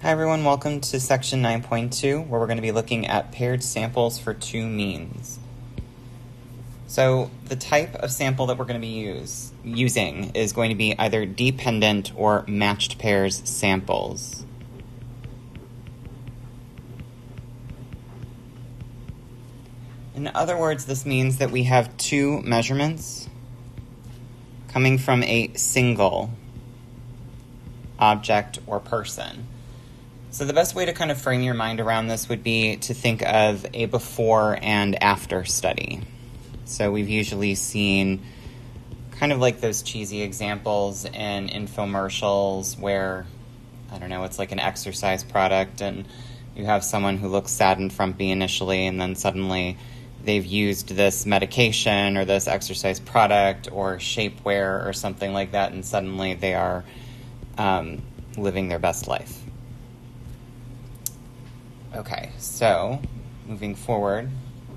Hi everyone, welcome to section 9.2, where we're going to be looking at paired samples for two means. So the type of sample that we're going to be using is going to be either dependent or matched pairs samples. In other words, this means that we have two measurements coming from a single object or person. So the best way to kind of frame your mind around this would be to think of a before and after study. So we've usually seen kind of like those cheesy examples in infomercials where, I don't know, it's like an exercise product and you have someone who looks sad and frumpy initially and then suddenly they've used this medication or this exercise product or shapewear or something like that and suddenly they are living their best life. Okay, so moving forward,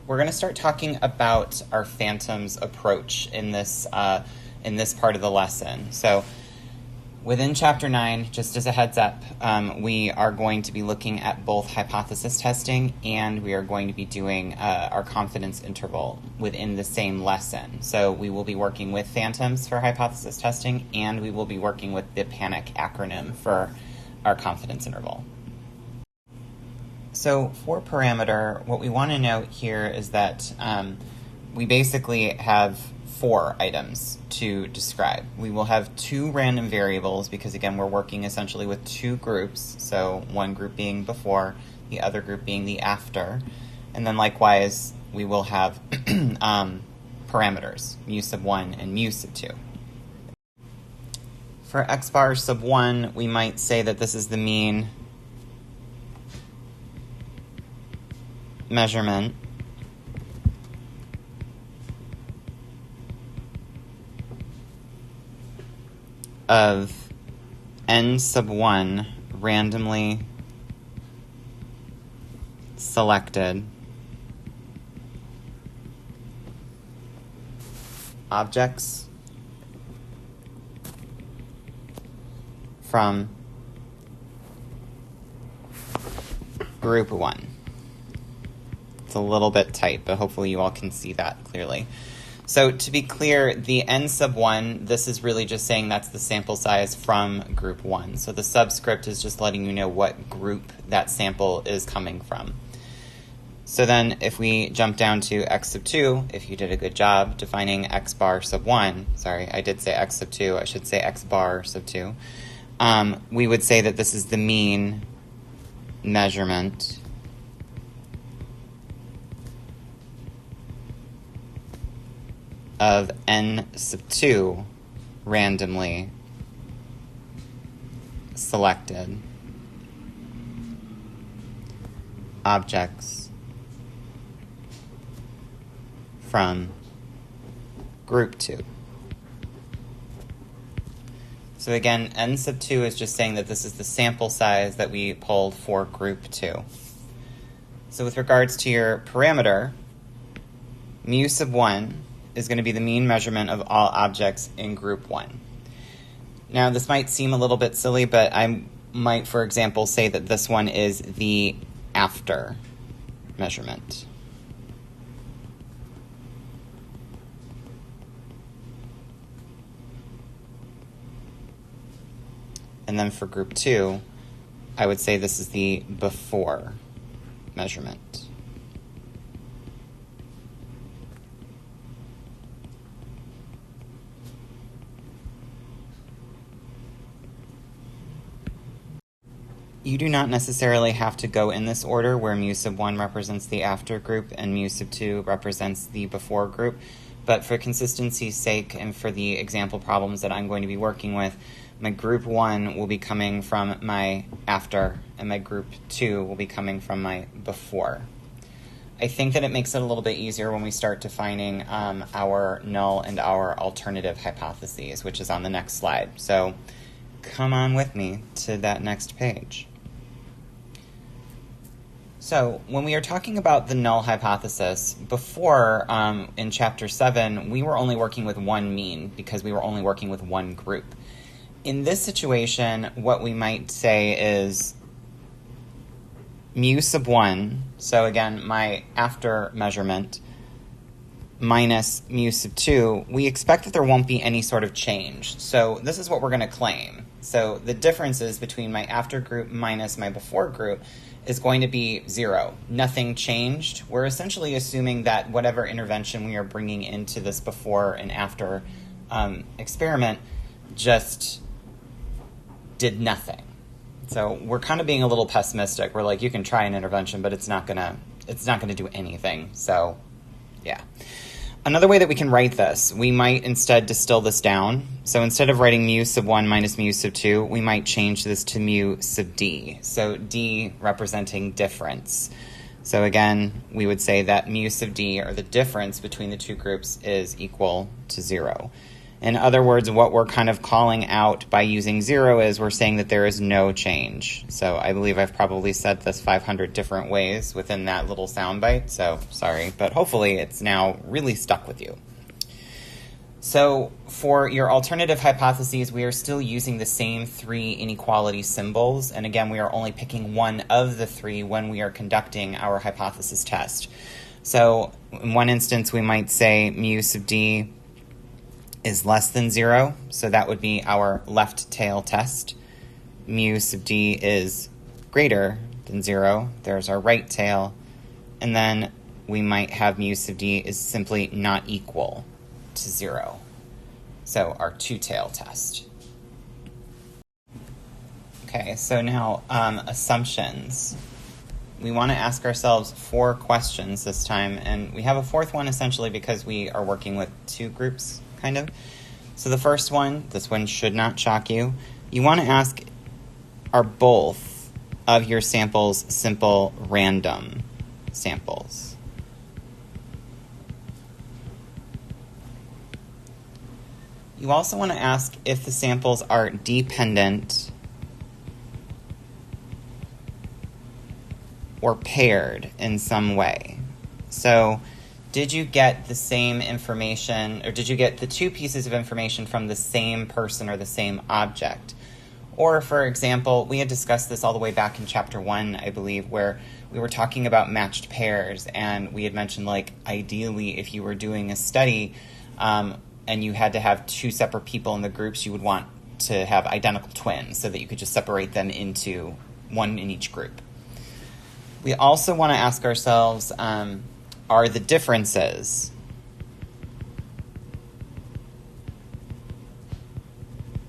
we're going to start talking about our phantoms approach in this part of the lesson. So within Chapter 9, just as a heads up, we are going to be looking at both hypothesis testing and we are going to be doing our confidence interval within the same lesson. So we will be working with phantoms for hypothesis testing and we will be working with the PANIC acronym for our confidence interval. So for parameter, what we want to note here is that we basically have four items to describe. We will have two random variables because, again, we're working essentially with two groups, so one group being before, the other group being the after. And then likewise, we will have parameters, mu sub 1 and mu sub 2. For x bar sub 1, we might say that this is the mean measurement of n sub 1 randomly selected objects from group 1. It's a little bit tight, but hopefully you all can see that clearly. So to be clear, the n sub 1, this is really just saying that's the sample size from group 1. So the subscript is just letting you know what group that sample is coming from. So then if we jump down to x sub 2, if you did a good job defining x bar sub 1, sorry, I did say x sub 2, I should say x bar sub 2, we would say that this is the mean measurement of n sub 2 randomly selected objects from group 2. So again, n sub 2 is just saying that this is the sample size that we pulled for group 2. So with regards to your parameter, mu sub 1 is going to be the mean measurement of all objects in group 1. Now, this might seem a little bit silly, but I might, for example, say that this one is the after measurement. And then for group 2, I would say this is the before measurement. You do not necessarily have to go in this order where mu sub 1 represents the after group and mu sub 2 represents the before group, but for consistency's sake and for the example problems that I'm going to be working with, my group 1 will be coming from my after and my group 2 will be coming from my before. I think that it makes it a little bit easier when we start defining our null and our alternative hypotheses, which is on the next slide. So come on with me to that next page. So when we are talking about the null hypothesis, before in Chapter 7, we were only working with one mean because we were only working with one group. In this situation, what we might say is mu sub 1, so again, my after measurement, minus mu sub 2, we expect that there won't be any sort of change. So this is what we're going to claim. So the differences between my after group minus my before group is going to be 0. Nothing changed. We're essentially assuming that whatever intervention we are bringing into this before and after experiment just did nothing. So we're kind of being a little pessimistic. We're like, you can try an intervention, but it's not gonna do anything. So yeah. Another way that we can write this, we might instead distill this down. So instead of writing mu sub 1 minus mu sub 2, we might change this to mu sub d. So d representing difference. So again, we would say that mu sub d, or the difference between the two groups, is equal to 0. In other words, what we're kind of calling out by using 0 is we're saying that there is no change. So I believe I've probably said this 500 different ways within that little soundbite, so sorry, but hopefully it's now really stuck with you. So for your alternative hypotheses, we are still using the same 3 inequality symbols, and again, we are only picking one of the 3 when we are conducting our hypothesis test. So in one instance, we might say mu sub d is less than 0, so that would be our left tail test. Mu sub d is greater than 0, there's our right tail, and then we might have mu sub d is simply not equal to 0. So our two-tail test. Okay, so now assumptions. We want to ask ourselves 4 questions this time, and we have a 4th one essentially because we are working with 2 groups, kind of. So the first one, this one should not shock you. You want to ask, are both of your samples simple random samples? You also want to ask if the samples are dependent or paired in some way. So did you get the same information, or did you get the 2 pieces of information from the same person or the same object? Or, for example, we had discussed this all the way back in chapter 1, I believe, where we were talking about matched pairs, and we had mentioned, like, ideally, if you were doing a study and you had to have 2 separate people in the groups, you would want to have identical twins so that you could just separate them into one in each group. We also want to ask ourselves, are the differences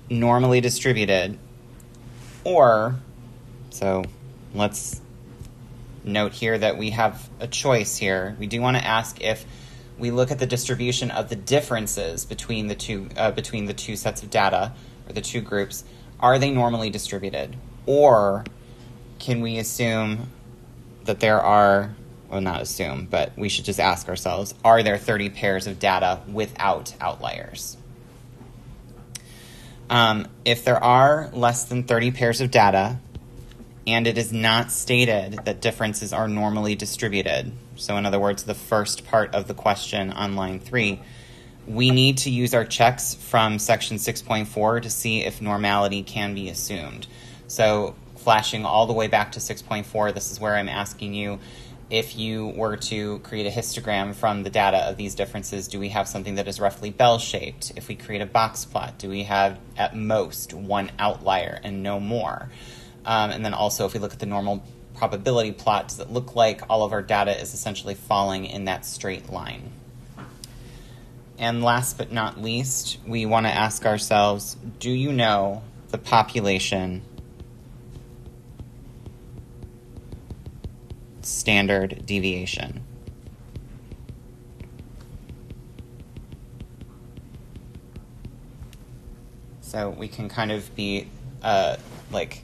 normally distributed, or, so let's note here that we have a choice here. We do want to ask if we look at the distribution of the differences between the two sets of data, or the 2 groups, are they normally distributed? Or can we assume that there are, well, not assume, but we should just ask ourselves, are there 30 pairs of data without outliers? If there are less than 30 pairs of data, and it is not stated that differences are normally distributed, so in other words, the first part of the question on line 3, we need to use our checks from section 6.4 to see if normality can be assumed. So flashing all the way back to 6.4, this is where I'm asking you, if you were to create a histogram from the data of these differences, do we have something that is roughly bell-shaped? If we create a box plot, do we have at most 1 outlier and no more? And then also, if we look at the normal probability plot, does it look like all of our data is essentially falling in that straight line? And last but not least, we want to ask ourselves, do you know the population standard deviation? So we can kind of be like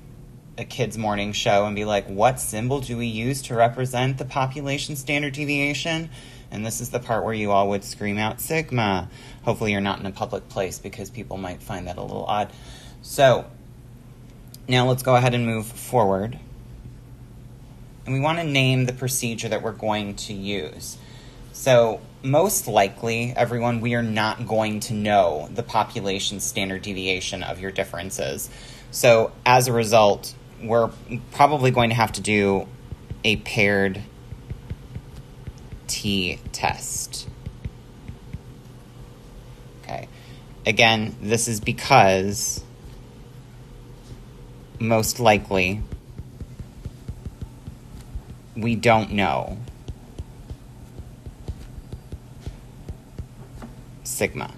a kid's morning show and be like, what symbol do we use to represent the population standard deviation? And this is the part where you all would scream out sigma. Hopefully you're not in a public place because people might find that a little odd. So now let's go ahead and move forward. And we want to name the procedure that we're going to use. So most likely, everyone, we are not going to know the population standard deviation of your differences. So as a result, we're probably going to have to do a paired t-test. Okay. Again, this is because most likely we don't know sigma.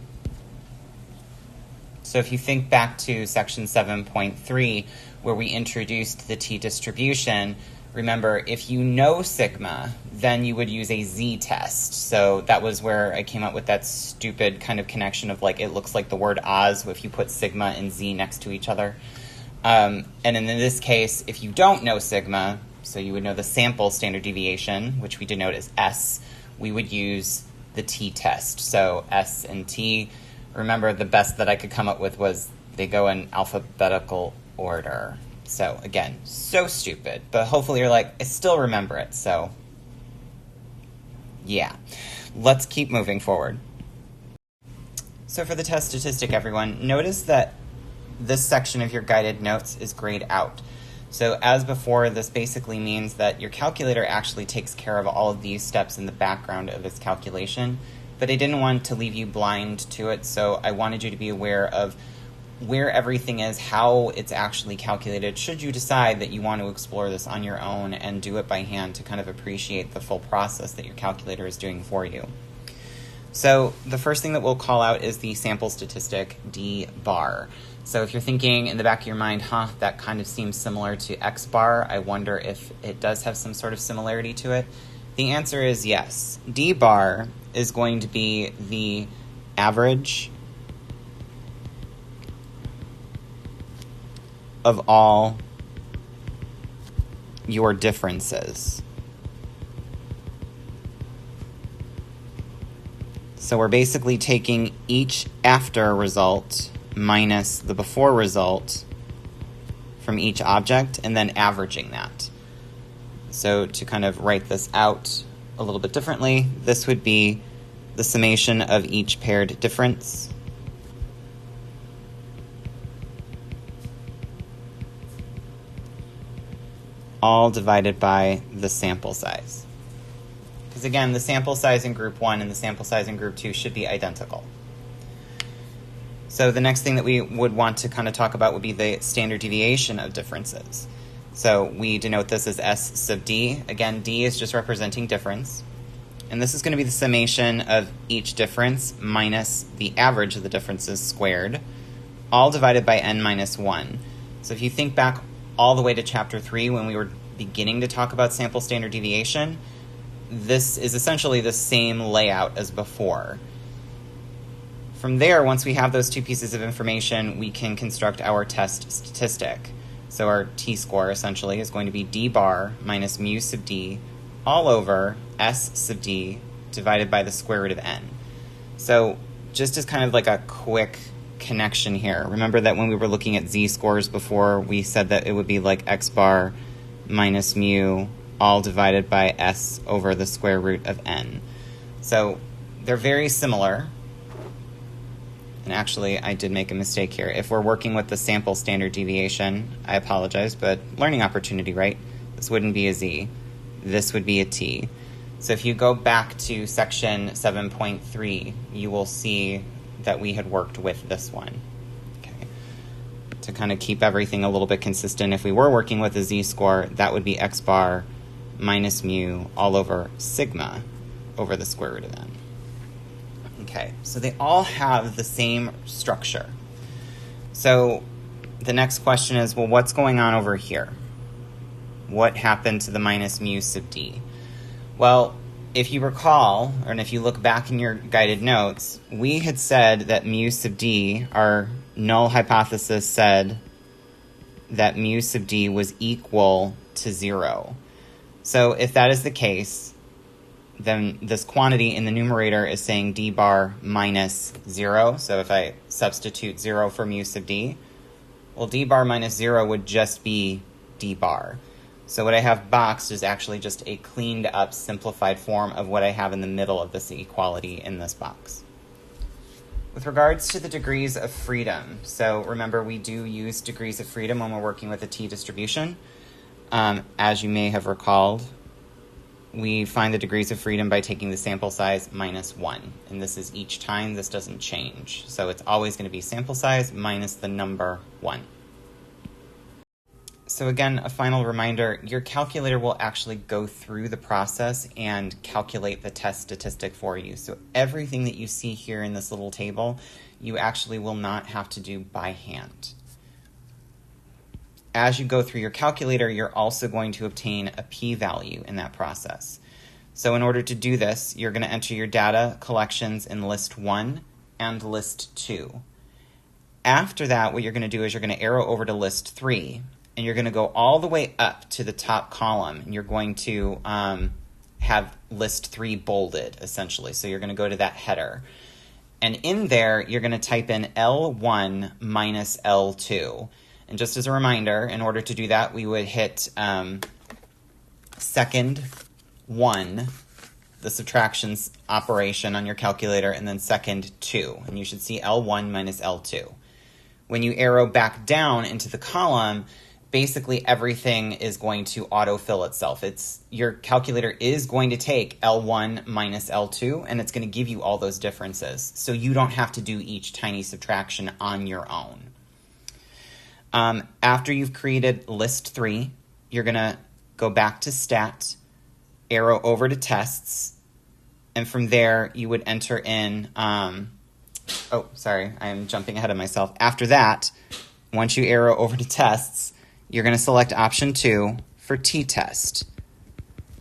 So if you think back to section 7.3, where we introduced the t-distribution, remember, if you know sigma, then you would use a z-test. So that was where I came up with that stupid kind of connection of, like, it looks like the word Oz if you put sigma and z next to each other. And in this case, if you don't know sigma, so you would know the sample standard deviation, which we denote as S, we would use the t-test. So S and t, remember, the best that I could come up with was they go in alphabetical order. So again, so stupid, but hopefully you're like, I still remember it. So yeah, let's keep moving forward. So for the test statistic, everyone, notice that this section of your guided notes is grayed out. So as before, this basically means that your calculator actually takes care of all of these steps in the background of its calculation, but I didn't want to leave you blind to it, so I wanted you to be aware of where everything is, how it's actually calculated, should you decide that you want to explore this on your own and do it by hand to kind of appreciate the full process that your calculator is doing for you. So the first thing that we'll call out is the sample statistic, d bar. So if you're thinking in the back of your mind, that kind of seems similar to x bar, I wonder if it does have some sort of similarity to it. The answer is yes. D bar is going to be the average of all your differences. So we're basically taking each after result minus the before result from each object and then averaging that. So to kind of write this out a little bit differently, this would be the summation of each paired difference all divided by the sample size. Because again, the sample size in group 1 and the sample size in group 2 should be identical. So the next thing that we would want to kind of talk about would be the standard deviation of differences. So we denote this as S sub d. Again, d is just representing difference. And this is going to be the summation of each difference minus the average of the differences squared, all divided by n minus 1. So if you think back all the way to chapter 3 when we were beginning to talk about sample standard deviation, this is essentially the same layout as before. From there, once we have those two pieces of information, we can construct our test statistic. So our t-score essentially is going to be d bar minus mu sub d all over s sub d divided by the square root of n. So just as kind of like a quick connection here, remember that when we were looking at z-scores before, we said that it would be like x bar minus mu all divided by s over the square root of n. So they're very similar. And actually, I did make a mistake here. If we're working with the sample standard deviation, I apologize, but learning opportunity, right? This wouldn't be a z. This would be a t. So if you go back to section 7.3, you will see that we had worked with this one. Okay. To kind of keep everything a little bit consistent, if we were working with a z-score, that would be x bar minus mu all over sigma over the square root of n. Okay, so they all have the same structure. So the next question is, well, what's going on over here? What happened to the minus mu sub d? Well, if you recall, and if you look back in your guided notes, we had said that mu sub d, our null hypothesis said that mu sub d was equal to 0. So if that is the case, then this quantity in the numerator is saying d bar minus 0. So if I substitute 0 for mu sub d, well, d bar minus 0 would just be d bar. So what I have boxed is actually just a cleaned up, simplified form of what I have in the middle of this equality in this box. With regards to the degrees of freedom, so remember we do use degrees of freedom when we're working with a t-distribution. as you may have recalled, we find the degrees of freedom by taking the sample size minus 1. And this is each time. This doesn't change. So it's always going to be sample size minus the number 1. So again, a final reminder, your calculator will actually go through the process and calculate the test statistic for you. So everything that you see here in this little table, you actually will not have to do by hand. As you go through your calculator, you're also going to obtain a p-value in that process. So in order to do this, you're going to enter your data collections in list 1 and list 2. After that, what you're going to do is you're going to arrow over to list 3, and you're going to go all the way up to the top column, and you're going to have list 3 bolded, essentially. So you're going to go to that header. And in there, you're going to type in L1 minus L2. And just as a reminder, in order to do that, we would hit second 1, the subtractions operation on your calculator, and then second 2. And you should see L1 minus L2. When you arrow back down into the column, basically everything is going to autofill itself. Your calculator is going to take L1 minus L2, and it's going to give you all those differences. So you don't have to do each tiny subtraction on your own. After you've created list 3, you're going to go back to stat, arrow over to tests, and from there you would enter in, oh, sorry, I am jumping ahead of myself. After that, once you arrow over to tests, you're going to select option 2 for t-test.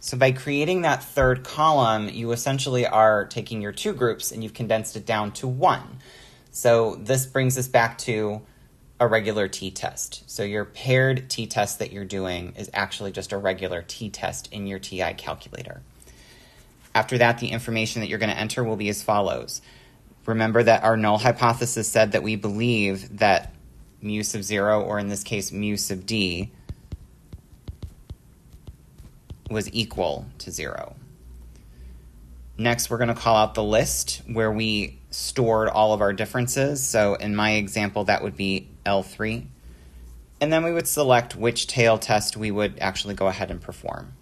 So by creating that third column, you essentially are taking your 2 groups and you've condensed it down to 1. So this brings us back to a regular t-test. So your paired t-test that you're doing is actually just a regular t-test in your TI calculator. After that, the information that you're going to enter will be as follows. Remember that our null hypothesis said that we believe that mu sub 0, or in this case mu sub d, was equal to 0. Next, we're going to call out the list where we stored all of our differences. So in my example, that would be L3. And then we would select which tail test we would actually go ahead and perform.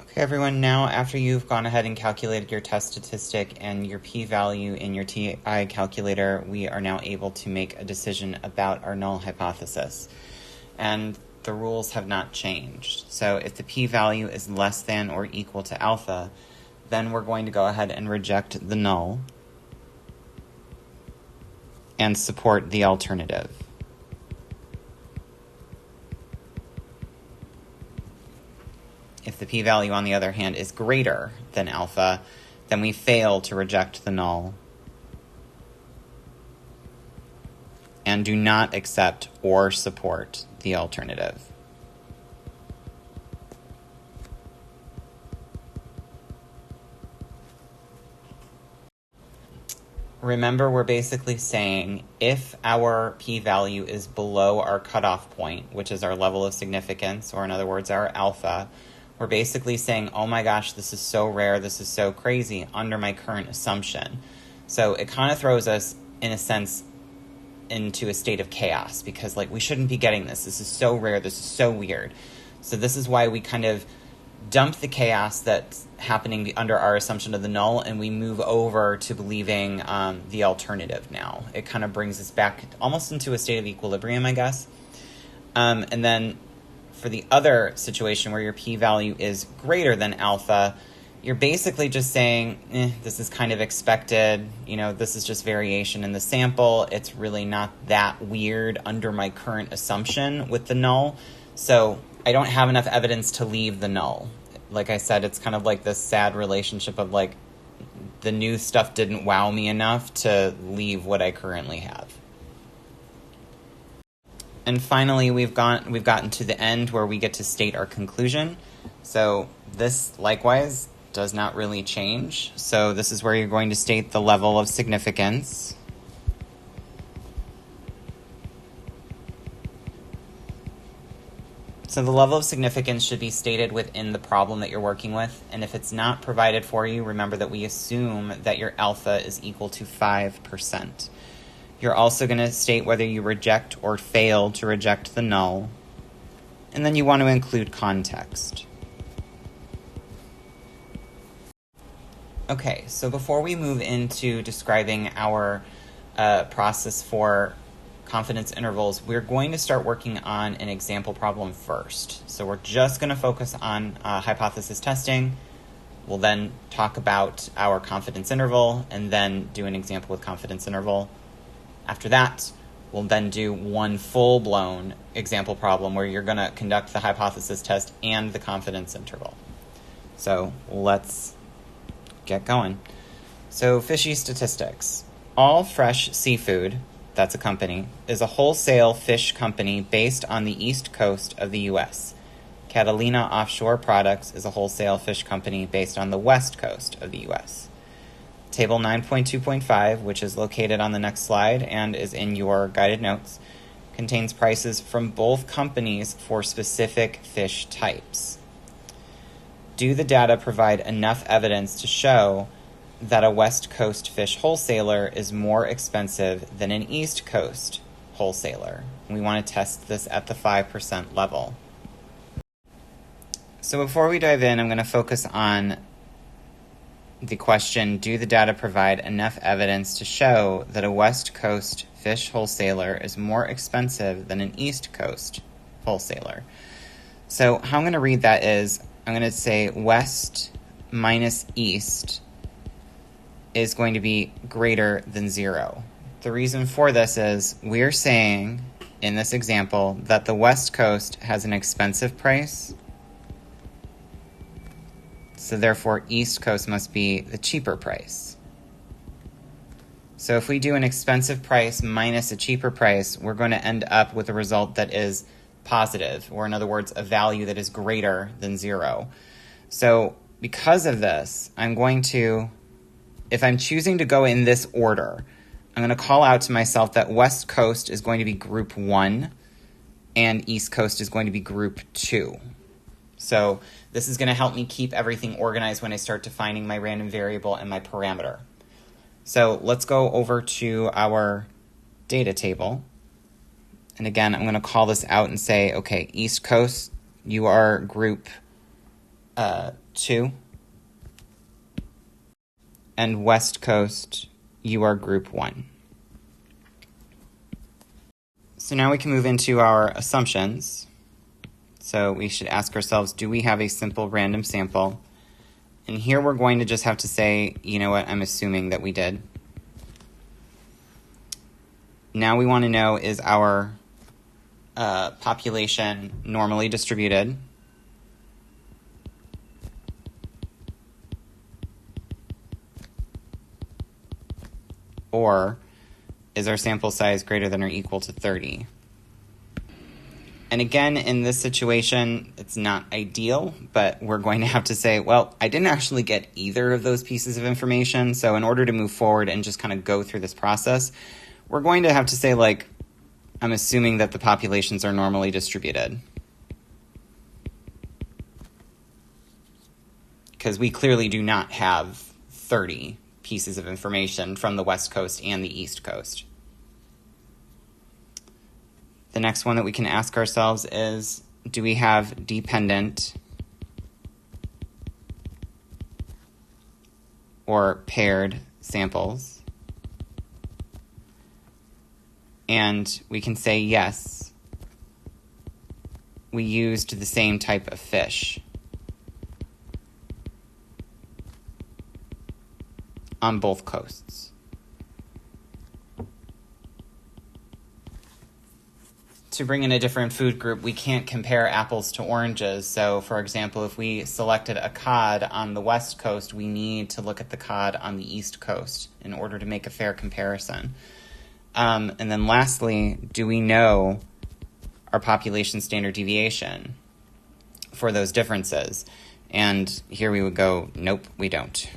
Okay, everyone, now after you've gone ahead and calculated your test statistic and your p-value in your TI calculator, we are now able to make a decision about our null hypothesis. And the rules have not changed. So if the p-value is less than or equal to alpha, then we're going to go ahead and reject the null and support the alternative. If the p-value, on the other hand, is greater than alpha, then we fail to reject the null and do not accept or support the alternative. Remember, we're basically saying if our p-value is below our cutoff point, which is our level of significance, or in other words, our alpha, we're basically saying, oh my gosh, this is so rare, this is so crazy under my current assumption. So it kind of throws us, in a sense, into a state of chaos because, like, we shouldn't be getting this. This is so rare, this is so weird. So this is why we kind of dump the chaos that's happening under our assumption of the null, and we move over to believing the alternative now. It kind of brings us back almost into a state of equilibrium, I guess. And then for the other situation where your p-value is greater than alpha, you're basically just saying, this is kind of expected. You know, this is just variation in the sample. It's really not that weird under my current assumption with the null. So I don't have enough evidence to leave the null. Like I said, it's kind of like this sad relationship of, like, the new stuff didn't wow me enough to leave what I currently have. And finally, we've gotten to the end where we get to state our conclusion. So this, likewise, does not really change. So this is where you're going to state the level of significance. So the level of significance should be stated within the problem that you're working with. And if it's not provided for you, remember that we assume that your alpha is equal to 5%. You're also going to state whether you reject or fail to reject the null. And then you want to include context. Okay, so before we move into describing our process for confidence intervals, we're going to start working on an example problem first. So we're just going to focus on hypothesis testing. We'll then talk about our confidence interval and then do an example with confidence interval. After that, we'll then do one full-blown example problem where you're going to conduct the hypothesis test and the confidence interval. So let's get going. So fishy statistics. All Fresh Seafood, that's a company, is a wholesale fish company based on the East Coast of the U.S. Catalina Offshore Products is a wholesale fish company based on the West Coast of the U.S. Table 9.2.5, which is located on the next slide and is in your guided notes, contains prices from both companies for specific fish types. Do the data provide enough evidence to show that a West Coast fish wholesaler is more expensive than an East Coast wholesaler? We want to test this at the 5% level. So before we dive in, I'm going to focus on the question, do the data provide enough evidence to show that a West Coast fish wholesaler is more expensive than an East Coast wholesaler? So how I'm going to read that is, I'm going to say West minus East is going to be greater than 0. The reason for this is we're saying in this example that the West Coast has an expensive price, so therefore East Coast must be the cheaper price. So if we do an expensive price minus a cheaper price, we're going to end up with a result that is positive, or in other words, a value that is greater than 0. So because of this, I'm going to, if I'm choosing to go in this order, I'm going to call out to myself that West Coast is going to be group 1 and East Coast is going to be group 2. So this is going to help me keep everything organized when I start defining my random variable and my parameter. So let's go over to our data table. And again, I'm going to call this out and say, okay, East Coast, you are group 2. And West Coast, you are group 1. So now we can move into our assumptions. So we should ask ourselves, do we have a simple random sample? And here we're going to just have to say, you know what, I'm assuming that we did. Now we want to know, is our population normally distributed? Or is our sample size greater than or equal to 30? And again, in this situation, it's not ideal, but we're going to have to say, well, I didn't actually get either of those pieces of information. So in order to move forward and just kind of go through this process, we're going to have to say, like, I'm assuming that the populations are normally distributed. Because we clearly do not have 30 pieces of information from the West Coast and the East Coast. The next one that we can ask ourselves is, do we have dependent or paired samples? And we can say yes, we used the same type of fish on both coasts. To bring in a different food group, we can't compare apples to oranges. So, for example, if we selected a cod on the West Coast, we need to look at the cod on the East Coast in order to make a fair comparison. And then lastly, do we know our population standard deviation for those differences? And here we would go, nope, we don't.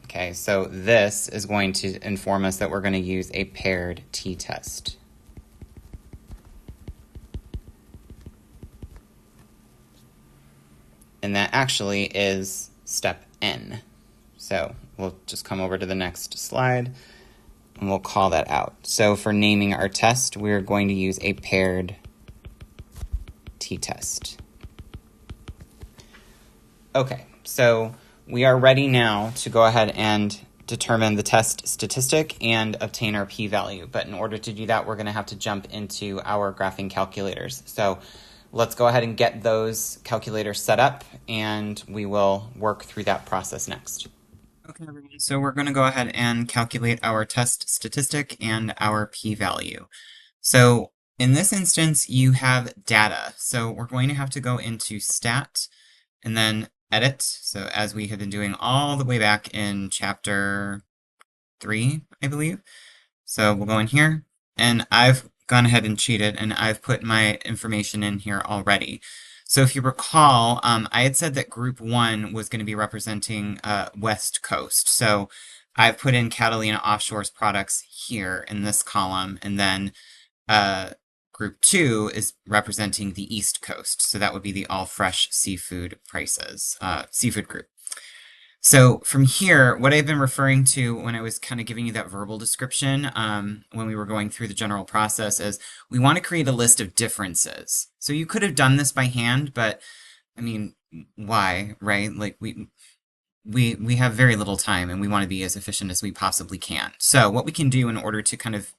Okay, so this is going to inform us that we're going to use a paired t-test. And that actually is step N. So we'll just come over to the next slide. and we'll call that out. So for naming our test, we're going to use a paired t-test. Okay, so we are ready now to go ahead and determine the test statistic and obtain our p-value. But in order to do that, we're going to have to jump into our graphing calculators. So let's go ahead and get those calculators set up, and we will work through that process next. Okay, everyone, so we're going to go ahead and calculate our test statistic and our p-value. So in this instance, you have data. So we're going to have to go into stat and then edit. So as we have been doing all the way back in chapter 3, I believe. So we'll go in here, and I've gone ahead and cheated, and I've put my information in here already. So if you recall, I had said that group 1 was going to be representing West Coast. So I've put in Catalina Offshore's products here in this column, and then group 2 is representing the East Coast. So that would be the all fresh seafood prices, seafood group. So from here, what I've been referring to when I was kind of giving you that verbal description when we were going through the general process is we want to create a list of differences. So you could have done this by hand, but I mean, why, right? Like we have very little time and we want to be as efficient as we possibly can. So what we can do in order to kind of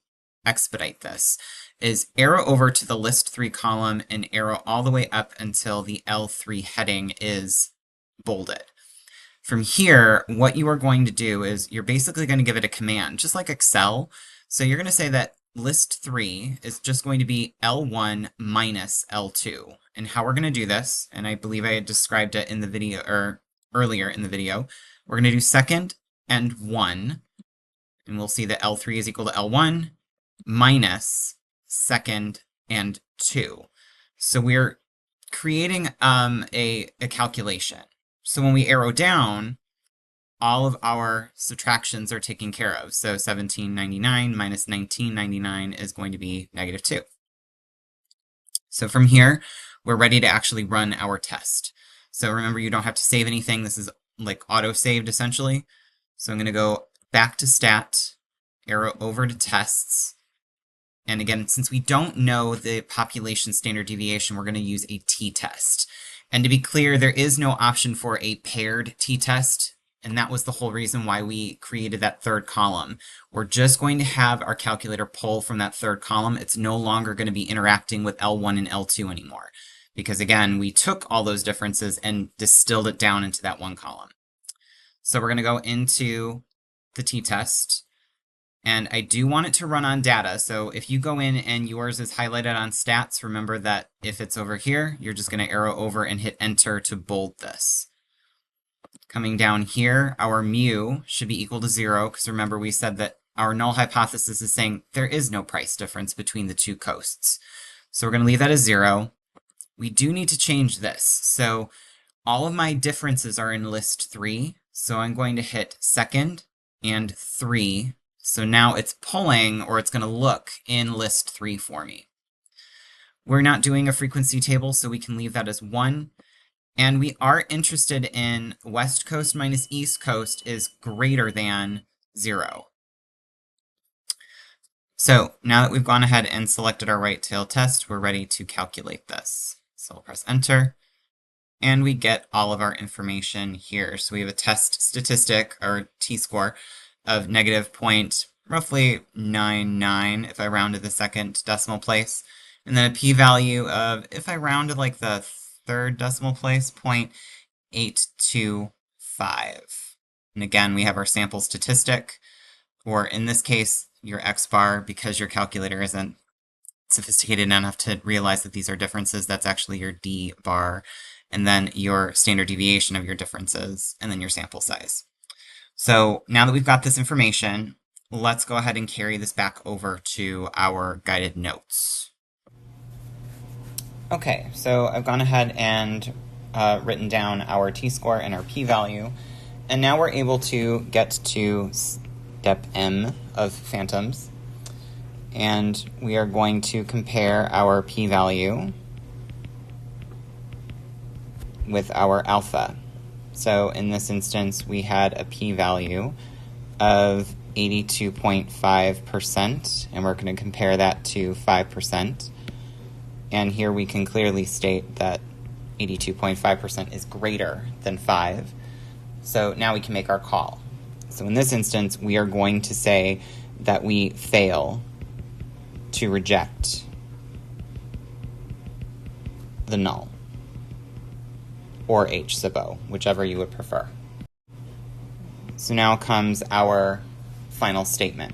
expedite this is arrow over to the list 3 column and arrow all the way up until the L3 heading is bolded. From here, what you are going to do is you're basically going to give it a command, just like Excel. So you're going to say that list 3 is just going to be L1 minus L2. And how we're going to do this, and I believe I had described it in the video, or earlier in the video, we're going to do second and 1, and we'll see that L3 is equal to L1 minus second and 2. So we're creating a calculation. So when we arrow down, all of our subtractions are taken care of. So 1799 minus 1999 is going to be -2. So from here, we're ready to actually run our test. So remember, you don't have to save anything. This is like auto-saved essentially. So I'm going to go back to stat, arrow over to tests. And again, since we don't know the population standard deviation, we're going to use a t-test. And to be clear, there is no option for a paired t-test, and that was the whole reason why we created that third column. We're just going to have our calculator pull from that third column. It's no longer going to be interacting with L1 and L2 anymore, because again, we took all those differences and distilled it down into that one column. So we're going to go into the t-test. And I do want it to run on data, so if you go in and yours is highlighted on stats, remember that if it's over here, you're just going to arrow over and hit enter to bold this. Coming down here, our mu should be equal to 0, because remember we said that our null hypothesis is saying there is no price difference between the two coasts. So we're going to leave that as 0. We do need to change this. So all of my differences are in list 3, so I'm going to hit second and 3. So now it's pulling, or it's going to look in list 3 for me. We're not doing a frequency table, so we can leave that as 1. And we are interested in West Coast minus East Coast is greater than 0. So now that we've gone ahead and selected our right tail test, we're ready to calculate this. So we'll press enter, and we get all of our information here. So we have a test statistic, or t-score, of -0.99 if I round to the second decimal place, and then a p-value of, if I round to like the third decimal place, 0.825. And again, we have our sample statistic, or in this case, your x-bar, because your calculator isn't sophisticated enough to realize that these are differences, that's actually your d-bar, and then your standard deviation of your differences, and then your sample size. So now that we've got this information, let's go ahead and carry this back over to our guided notes. Okay, so I've gone ahead and written down our t-score and our p-value, and now we're able to get to step M of phantoms, and we are going to compare our p-value with our alpha. So in this instance, we had a p-value of 82.5%, and we're going to compare that to 5%. And here we can clearly state that 82.5% is greater than 5. So now we can make our call. So in this instance, we are going to say that we fail to reject the null, or H sub O, whichever you would prefer. So now comes our final statement.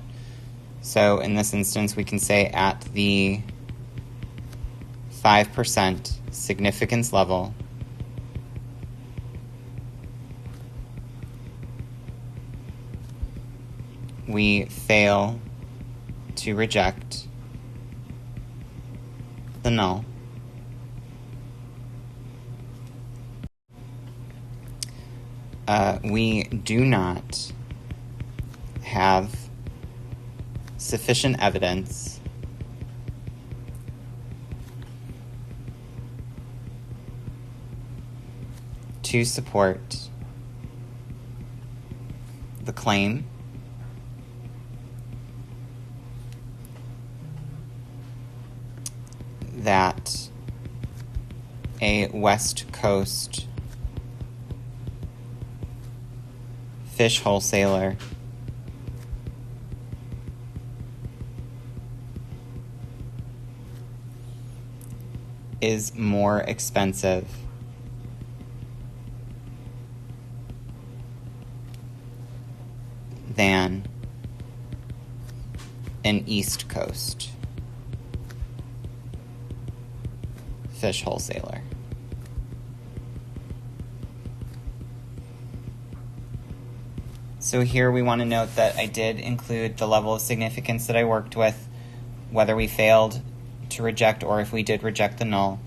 So in this instance, we can say at the 5% significance level, we fail to reject the null. We do not have sufficient evidence to support the claim that a West Coast fish wholesaler is more expensive than an East Coast fish wholesaler. So here we want to note that I did include the level of significance that I worked with, whether we failed to reject or if we did reject the null.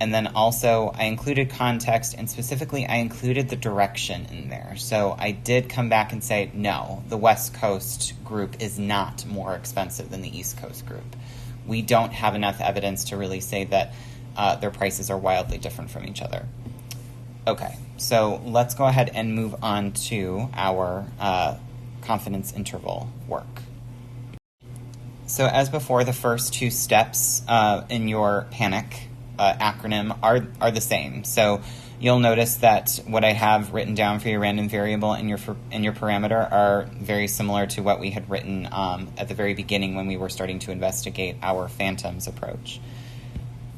And then also I included context, and specifically I included the direction in there. So I did come back and say, no, the West Coast group is not more expensive than the East Coast group. We don't have enough evidence to really say that their prices are wildly different from each other. Okay, so let's go ahead and move on to our confidence interval work. So as before, the first two steps in your PANIC acronym are the same. So you'll notice that what I have written down for your random variable and your parameter are very similar to what we had written at the very beginning when we were starting to investigate our phantoms approach.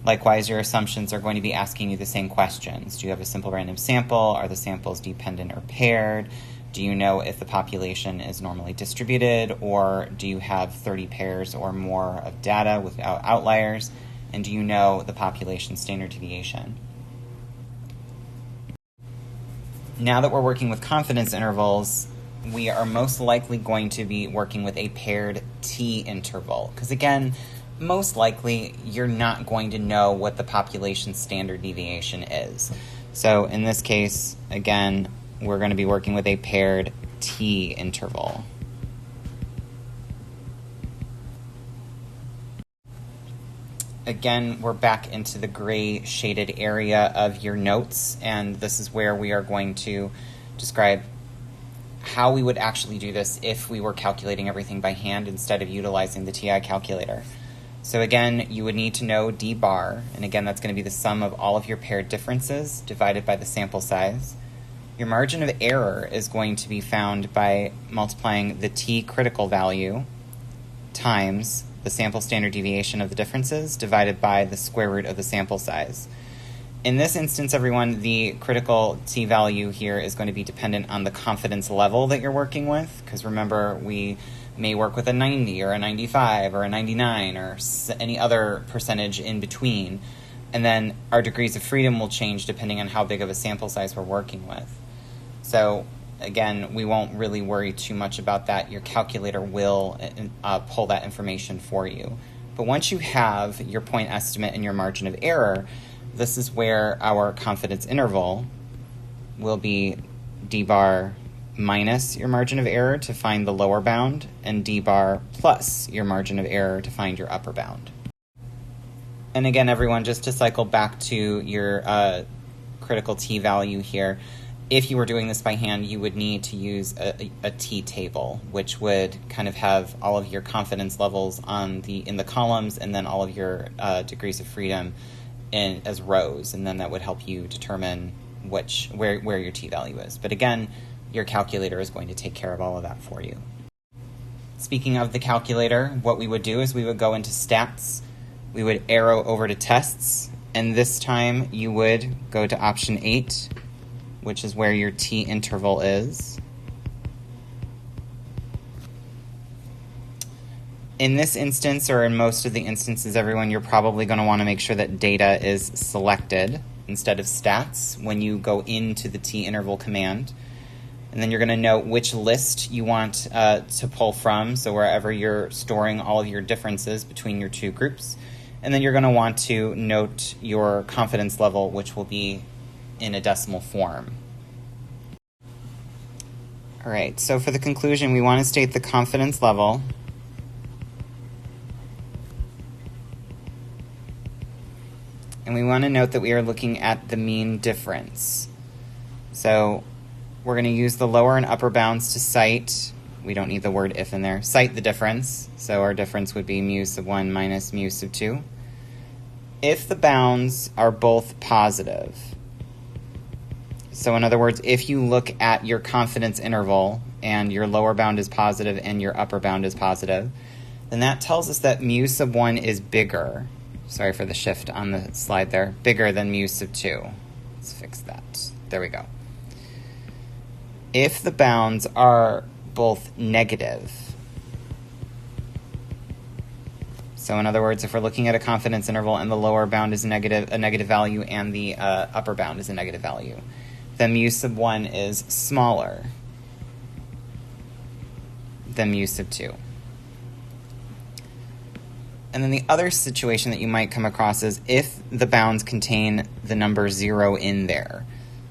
Likewise, your assumptions are going to be asking you the same questions. Do you have a simple random sample? Are the samples dependent or paired? Do you know if the population is normally distributed, or do you have 30 pairs or more of data without outliers? And do you know the population standard deviation? Now that we're working with confidence intervals, we are most likely going to be working with a paired t-interval. Because again, most likely you're not going to know what the population standard deviation is. So in this case, again, we're going to be working with a paired t-interval. Again, we're back into the gray shaded area of your notes, and this is where we are going to describe how we would actually do this if we were calculating everything by hand instead of utilizing the TI calculator. So again, you would need to know d bar, and again, that's going to be the sum of all of your paired differences divided by the sample size. Your margin of error is going to be found by multiplying the t critical value times the sample standard deviation of the differences divided by the square root of the sample size. In this instance, everyone, the critical t value here is going to be dependent on the confidence level that you're working with, because remember, we may work with a 90 or a 95 or a 99 or any other percentage in between. And then our degrees of freedom will change depending on how big of a sample size we're working with. So again, we won't really worry too much about that. Your calculator will pull that information for you. But once you have your point estimate and your margin of error, this is where our confidence interval will be d bar minus your margin of error to find the lower bound, and d bar plus your margin of error to find your upper bound. And again, everyone, just to cycle back to your critical t value here, if you were doing this by hand, you would need to use a T table, which would kind of have all of your confidence levels in the columns, and then all of your degrees of freedom as rows, and then that would help you determine where your T value is. But again, your calculator is going to take care of all of that for you. Speaking of the calculator, what we would do is we would go into stats, we would arrow over to tests, and this time you would go to option 8, which is where your T interval is. In this instance, or in most of the instances, everyone, you're probably going to want to make sure that data is selected instead of stats when you go into the T interval command. And then you're going to note which list you want to pull from, so wherever you're storing all of your differences between your two groups. And then you're going to want to note your confidence level, which will be in a decimal form. All right, so for the conclusion, we want to state the confidence level. And we want to note that we are looking at the mean difference. So we're going to use the lower and upper bounds to cite, we don't need the word if in there, cite the difference. So our difference would be mu sub 1 minus mu sub 2. If the bounds are both positive, so in other words, if you look at your confidence interval and your lower bound is positive and your upper bound is positive, then that tells us that mu sub 1 is bigger. Sorry for the shift on the slide there. Bigger than mu sub 2. Let's fix that. There we go. If the bounds are both negative, so in other words, if we're looking at a confidence interval and the lower bound is a negative value and the upper bound is a negative value, then mu sub 1 is smaller than mu sub 2. And then the other situation that you might come across is if the bounds contain the number 0 in there.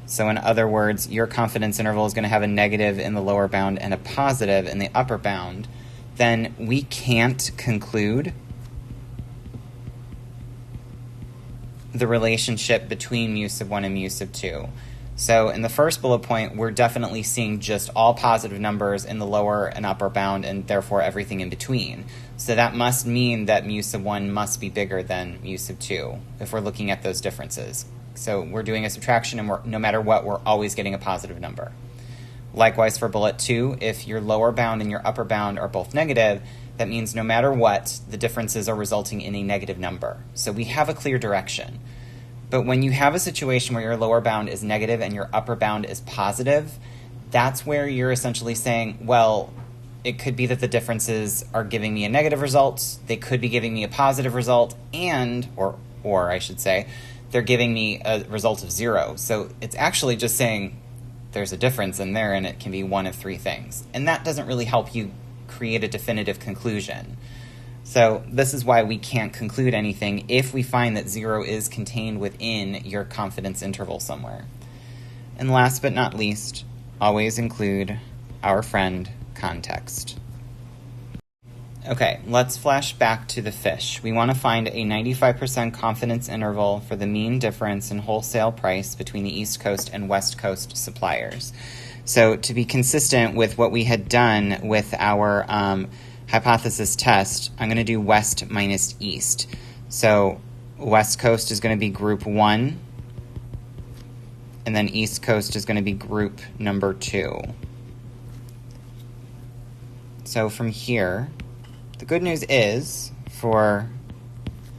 So in other words, your confidence interval is going to have a negative in the lower bound and a positive in the upper bound, then we can't conclude the relationship between mu sub 1 and mu sub 2. So in the first bullet point, we're definitely seeing just all positive numbers in the lower and upper bound and therefore everything in between. So that must mean that mu sub 1 must be bigger than mu sub 2 if we're looking at those differences. So we're doing a subtraction and no matter what, we're always getting a positive number. Likewise for bullet 2, if your lower bound and your upper bound are both negative, that means no matter what, the differences are resulting in a negative number. So we have a clear direction. But when you have a situation where your lower bound is negative and your upper bound is positive, that's where you're essentially saying, well, it could be that the differences are giving me a negative result, they could be giving me a positive result, and, or I should say, they're giving me a result of 0. So it's actually just saying there's a difference in there and it can be one of 3 things. And that doesn't really help you create a definitive conclusion. So this is why we can't conclude anything if we find that 0 is contained within your confidence interval somewhere. And last but not least, always include our friend context. Okay, let's flash back to the fish. We want to find a 95% confidence interval for the mean difference in wholesale price between the East Coast and West Coast suppliers. So to be consistent with what we had done with our hypothesis test, I'm going to do West minus East. So West Coast is going to be group 1, and then East Coast is going to be group number 2. So from here, the good news is, for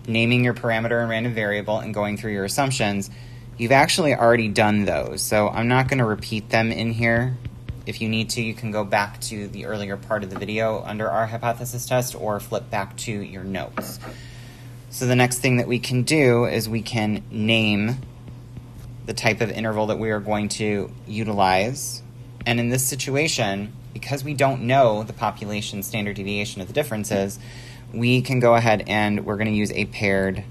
naming your parameter and random variable and going through your assumptions, you've actually already done those. So I'm not going to repeat them in here. If you need to, you can go back to the earlier part of the video under our hypothesis test or flip back to your notes. So the next thing that we can do is we can name the type of interval that we are going to utilize. And in this situation, because we don't know the population standard deviation of the differences, we can go ahead and we're going to use a paired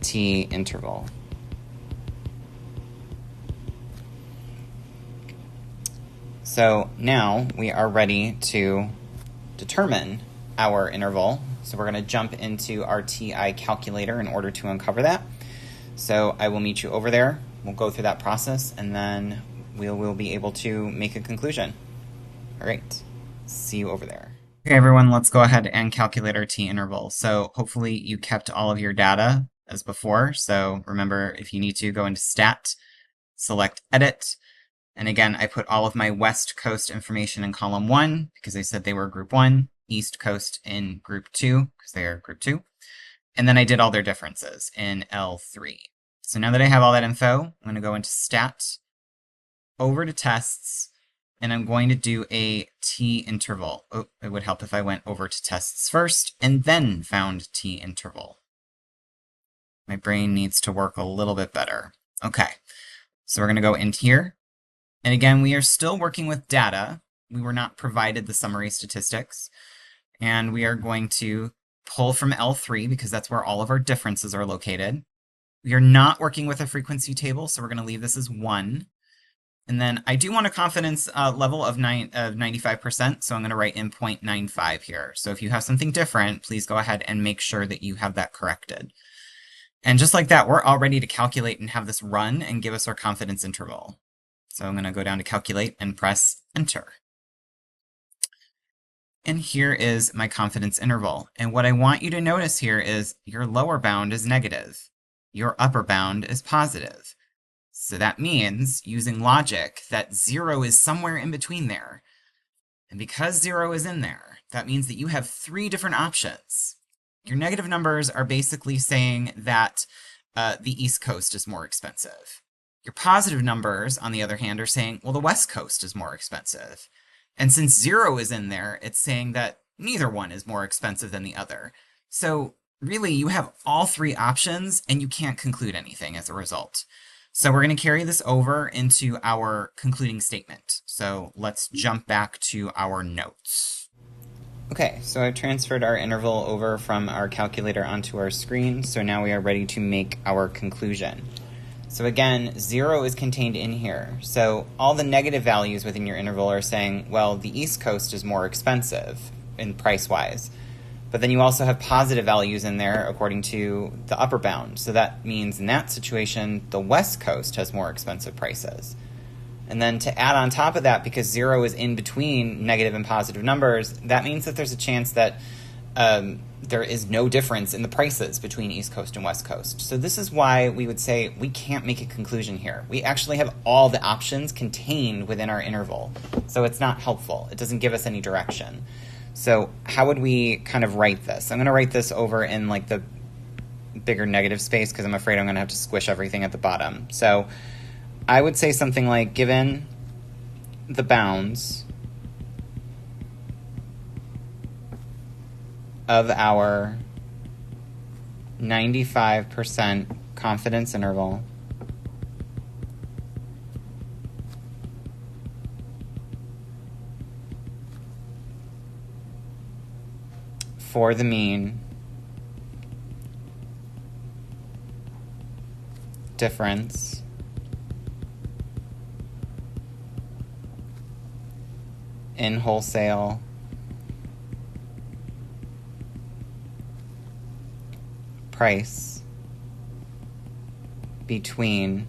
T interval. So now we are ready to determine our interval. So we're going to jump into our TI calculator in order to uncover that. So I will meet you over there we'll go through that process, and then we'll be able to make a conclusion. All right, see you over there. Okay, everyone, let's go ahead and calculate our t-interval. So hopefully you kept all of your data as before. So remember, if you need to, go into Stat, select Edit, and again, I put all of my West Coast information in column 1 because I said they were group 1, East Coast in group 2 because they are group 2, and then I did all their differences in L3. So now that I have all that info, I'm going to go into Stat, over to Tests, and I'm going to do a t-interval. Oh, it would help if I went over to Tests first and then found t-interval. My brain needs to work a little bit better. Okay, so we're going to go into here. And again, we are still working with data. We were not provided the summary statistics. And we are going to pull from L3 because that's where all of our differences are located. We are not working with a frequency table, so we're going to leave this as 1. And then I do want a confidence level of 95%, so I'm going to write in 0.95 here. So if you have something different, please go ahead and make sure that you have that corrected. And just like that, we're all ready to calculate and have this run and give us our confidence interval. So I'm going to go down to Calculate and press Enter. And here is my confidence interval. And what I want you to notice here is your lower bound is negative. Your upper bound is positive. So that means, using logic, that 0 is somewhere in between there. And because 0 is in there, that means that you have 3 different options. Your negative numbers are basically saying that the East Coast is more expensive. Your positive numbers, on the other hand, are saying, well, the West Coast is more expensive. And since 0 is in there, it's saying that neither one is more expensive than the other. So really, you have all 3 options, and you can't conclude anything as a result. So we're going to carry this over into our concluding statement. So let's jump back to our notes. Okay, so I've transferred our interval over from our calculator onto our screen, so now we are ready to make our conclusion. So again, 0 is contained in here. So all the negative values within your interval are saying, well, the East Coast is more expensive in price-wise. But then you also have positive values in there according to the upper bound. So that means in that situation, the West Coast has more expensive prices. And then to add on top of that, because 0 is in between negative and positive numbers, that means that there's a chance that there is no difference in the prices between East Coast and West Coast. So this is why we would say we can't make a conclusion here. We actually have all the options contained within our interval. So it's not helpful. It doesn't give us any direction. So how would we kind of write this? I'm going to write this over in like the bigger negative space because I'm afraid I'm going to have to squish everything at the bottom. So I would say something like, given the bounds of our 95% confidence interval, for the mean difference in wholesale price between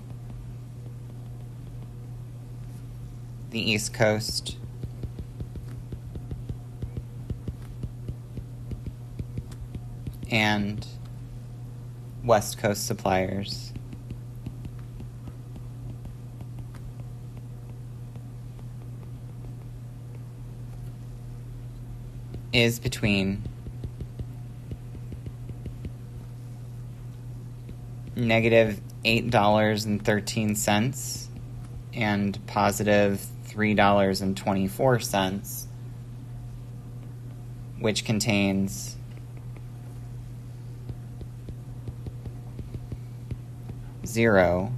the East Coast and West Coast suppliers is between negative $8.13 and positive $3.24, which contains zero.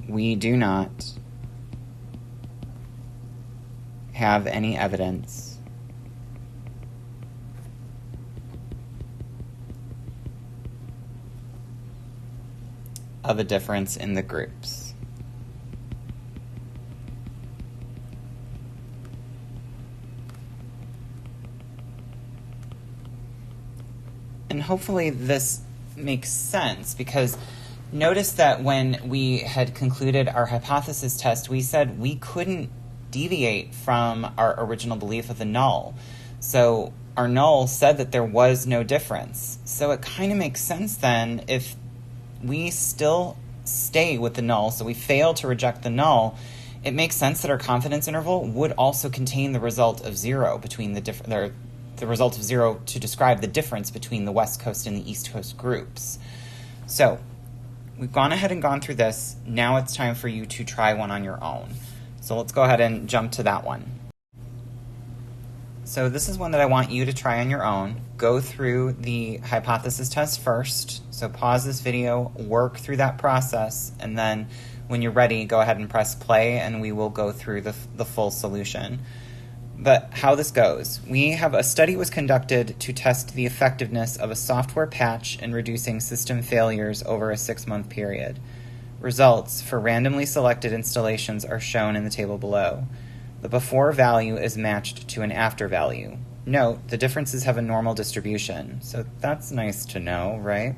We do not have any evidence of a difference in the groups. And hopefully this makes sense, because notice that when we had concluded our hypothesis test, we said we couldn't deviate from our original belief of the null. So our null said that there was no difference. So it kind of makes sense then if we still stay with the null, so we fail to reject the null, it makes sense that our confidence interval would also contain the result of 0 between the result of 0 to describe the difference between the West Coast and the East Coast groups. So we've gone ahead and gone through this. Now it's time for you to try one on your own. So let's go ahead and jump to that one. So this is one that I want you to try on your own. Go through the hypothesis test first. So pause this video, work through that process, and then when you're ready, go ahead and press play and we will go through the full solution. But how this goes, we have a study was conducted to test the effectiveness of a software patch in reducing system failures over a 6-month period. Results for randomly selected installations are shown in the table below. The before value is matched to an after value. Note, the differences have a normal distribution, so that's nice to know, right?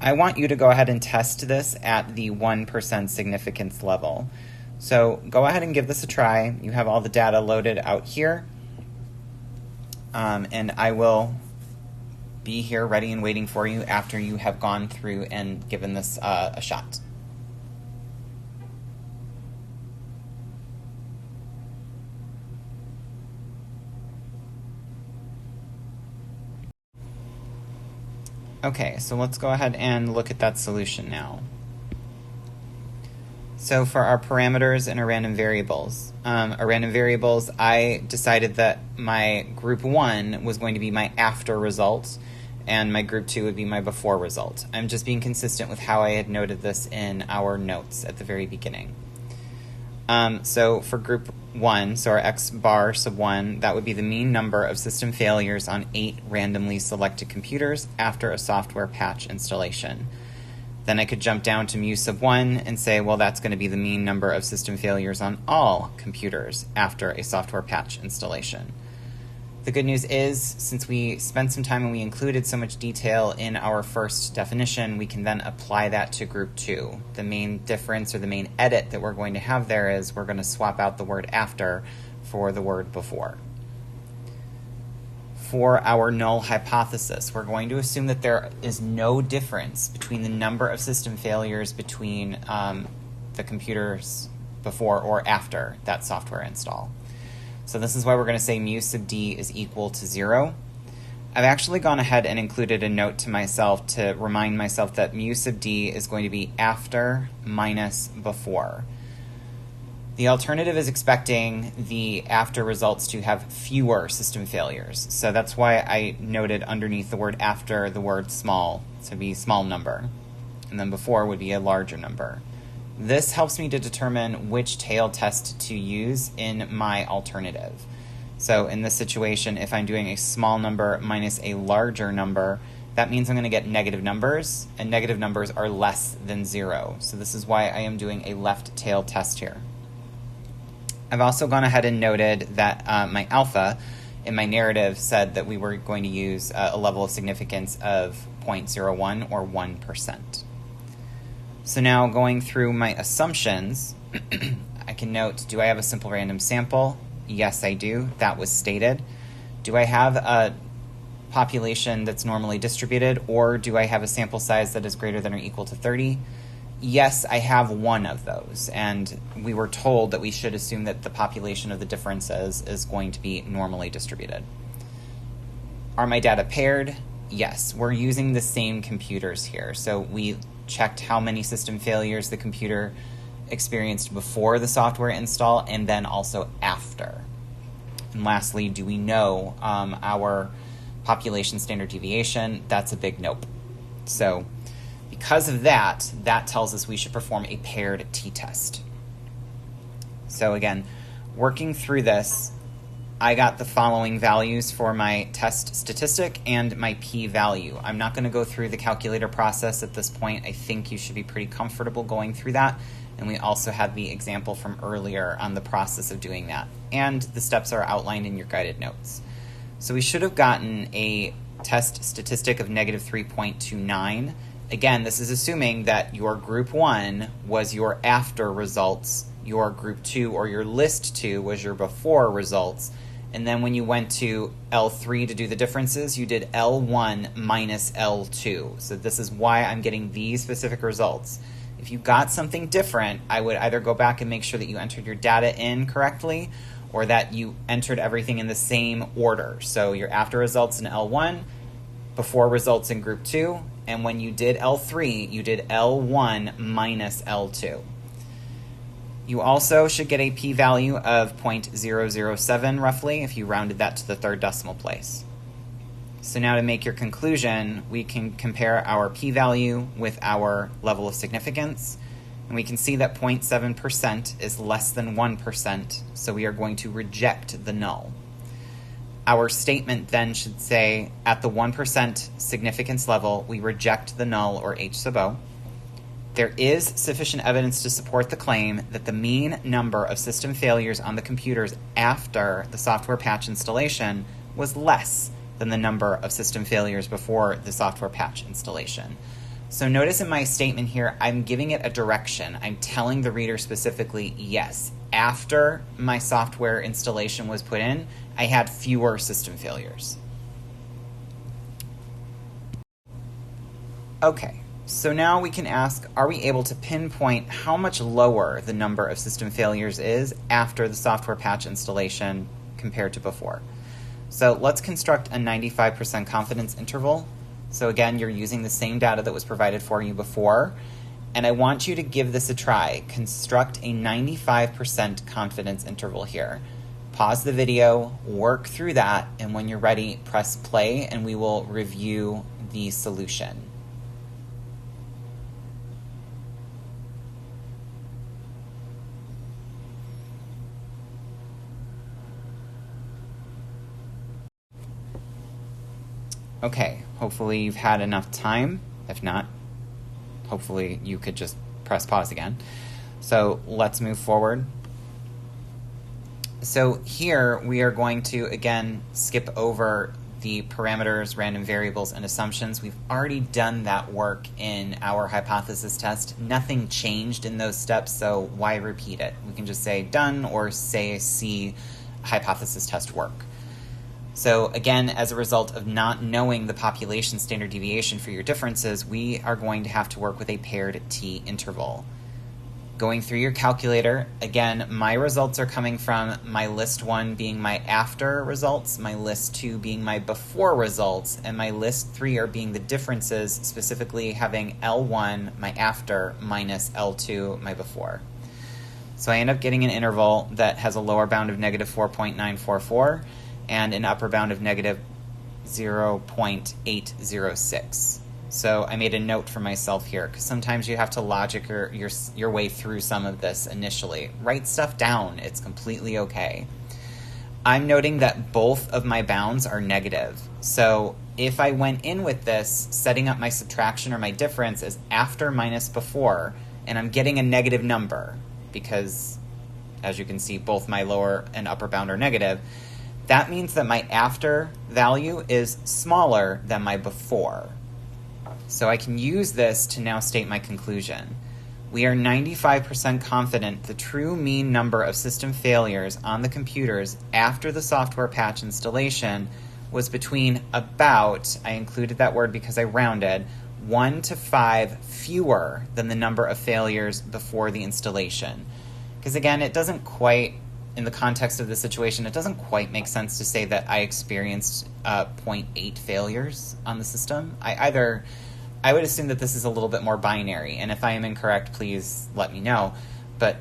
I want you to go ahead and test this at the 1% significance level. So go ahead and give this a try. You have all the data loaded out here, and I will be here ready and waiting for you after you have gone through and given this a shot. Okay, so let's go ahead and look at that solution now. So for our parameters and our random variables, I decided that my group 1 was going to be my after result, and my group 2 would be my before result. I'm just being consistent with how I had noted this in our notes at the very beginning. So for group 1, so our x bar sub 1, that would be the mean number of system failures on 8 randomly selected computers after a software patch installation. Then I could jump down to mu sub 1 and say, well, that's going to be the mean number of system failures on all computers after a software patch installation. The good news is, since we spent some time and we included so much detail in our first definition, we can then apply that to group 2. The main difference or the main edit that we're going to have there is we're going to swap out the word after for the word before. For our null hypothesis, we're going to assume that there is no difference between the number of system failures between the computers before or after that software install. So this is why we're going to say mu sub d is equal to 0. I've actually gone ahead and included a note to myself to remind myself that mu sub d is going to be after minus before. The alternative is expecting the after results to have fewer system failures. So that's why I noted underneath the word after the word small, to be small number. And then before would be a larger number. This helps me to determine which tail test to use in my alternative. So in this situation, if I'm doing a small number minus a larger number, that means I'm going to get negative numbers, and negative numbers are less than 0. So this is why I am doing a left tail test here. I've also gone ahead and noted that my alpha in my narrative said that we were going to use a level of significance of 0.01 or 1%. So now going through my assumptions, I can note, do I have a simple random sample? Yes, I do. That was stated. Do I have a population that's normally distributed, or do I have a sample size that is greater than or equal to 30? Yes, I have one of those, and we were told that we should assume that the population of the differences is going to be normally distributed. Are my data paired? Yes, we're using the same computers here. So we checked how many system failures the computer experienced before the software install and then also after. And lastly, do we know our population standard deviation? That's a big nope. So because of that, that tells us we should perform a paired t-test. So again, working through this, I got the following values for my test statistic and my p-value. I'm not going to go through the calculator process at this point. I think you should be pretty comfortable going through that. And we also had the example from earlier on the process of doing that. And the steps are outlined in your guided notes. So we should have gotten a test statistic of negative 3.29 again, this is assuming that your group 1 was your after results, your group 2 or your list 2 was your before results, and then when you went to L3 to do the differences, you did L1 minus L2. So this is why I'm getting these specific results. If you got something different, I would either go back and make sure that you entered your data in correctly, or that you entered everything in the same order. So your after results in L1, before results in group 2, and when you did L3, you did L1 minus L2. You also should get a p-value of 0.007 roughly if you rounded that to the third decimal place. So now to make your conclusion, we can compare our p-value with our level of significance, and we can see that 0.7% is less than 1%, so we are going to reject the null. Our statement then should say, at the 1% significance level, we reject the null, or H sub O. There is sufficient evidence to support the claim that the mean number of system failures on the computers after the software patch installation was less than the number of system failures before the software patch installation. So notice in my statement here, I'm giving it a direction. I'm telling the reader specifically, yes, after my software installation was put in, I had fewer system failures. Okay, so now we can ask, are we able to pinpoint how much lower the number of system failures is after the software patch installation compared to before? So let's construct a 95% confidence interval. So again, you're using the same data that was provided for you before, and I want you to give this a try. Construct a 95% confidence interval here. Pause the video, work through that, and when you're ready, press play, and we will review the solution. Okay, hopefully you've had enough time. If not, hopefully you could just press pause again. So let's move forward. So here we are going to, again, skip over the parameters, random variables, and assumptions. We've already done that work in our hypothesis test. Nothing changed in those steps, so why repeat it? We can just say done or say see hypothesis test work. So again, as a result of not knowing the population standard deviation for your differences, we are going to have to work with a paired t-interval. Going through your calculator, again, my results are coming from my list 1 being my after results, my list 2 being my before results, and my list 3 are being the differences, specifically having L1, my after, minus L2, my before. So I end up getting an interval that has a lower bound of negative 4.944, and an upper bound of negative 0.806. So I made a note for myself here, because sometimes you have to logic your way through some of this initially. Write stuff down. It's completely okay. I'm noting that both of my bounds are negative. So if I went in with this, setting up my subtraction or my difference as after minus before, and I'm getting a negative number, because as you can see, both my lower and upper bound are negative, that means that my after value is smaller than my before. So I can use this to now state my conclusion. We are 95% confident the true mean number of system failures on the computers after the software patch installation was between about, I included that word because I rounded, 1 to 5 fewer than the number of failures before the installation. Because again, it doesn't quite, in the context of the situation, it doesn't quite make sense to say that I experienced 0.8 failures on the system. I would assume that this is a little bit more binary, and if I am incorrect, please let me know. But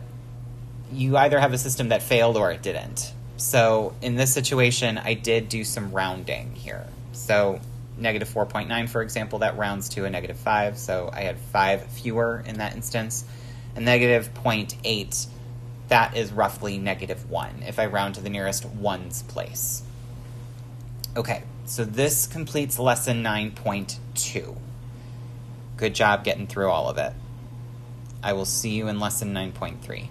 you either have a system that failed or it didn't. So in this situation, I did do some rounding here. So negative 4.9, for example, that rounds to a negative 5, so I had 5 fewer in that instance. And negative 0.8, that is roughly negative 1, if I round to the nearest ones place. Okay, so this completes lesson 9.2. Good job getting through all of it. I will see you in lesson 9.3.